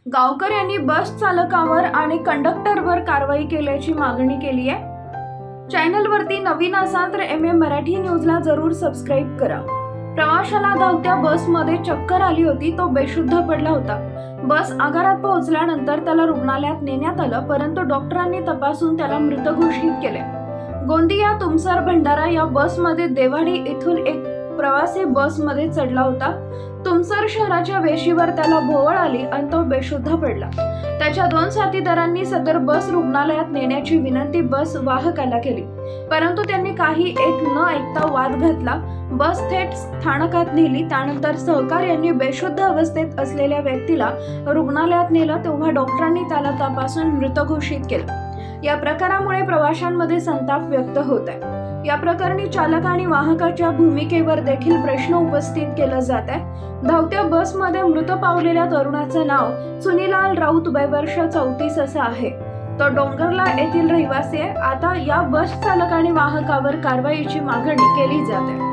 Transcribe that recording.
गावकऱ्यांनी बस चालकावर आणि कंडक्टरवर कारवाई केल्याची मागणी केली आहे। चॅनलवरती नवीन असाल तर MM मराठी न्यूजला जरूर सबस्क्राइब करा। प्रवाशाला धावत्या बसमध्ये चक्कर आली होती, तो बेशुद्ध पडला होता। बस आगारात पोहोचल्यानंतर त्याला रुग्णालयात नेण्यात आलं, परंतु डॉक्टरांनी तपासून त्याला मृत घोषित केले। गोंदिया तुमसर भंडारा या बसमध्ये देवाडी येथून एक प्रवासी बसमध्ये चढला होता। तुमसर शहराच्या वेशीवर त्याला भोवळ आली आणि तो बेशुद्ध पडला। त्याच्या 2 साथीदारांनी सदर बस रुग्णालयात नेण्याची विनंती बस वाहकाला केली, परंतु त्यांनी काही एक न ऐकता वाद घातला। बस थेट स्थानकात नेली। त्यानंतर सहकार्यांनी बेशुद्ध अवस्थेत असलेल्या व्यक्तीला रुग्णालयात नेलं, तेव्हा डॉक्टरांनी त्याला तपासून मृत घोषित केलं। या प्रकारामुळे प्रवाशांमध्ये संताप व्यक्त होत आहे। या प्रकरणी चालक आणि वाहकाच्या भूमिकेवर देखील प्रश्न उपस्थित केला जात आहे। धावत्या बसमध्ये मृत पावलेल्या तरुणाचं नाव सुनीलाल राऊत, वय वर्ष 34 असं आहे। तो डोंगरला येथील रहिवासी आहे। आता या बस चालक आणि वाहकावर कारवाईची मागणी केली जाते।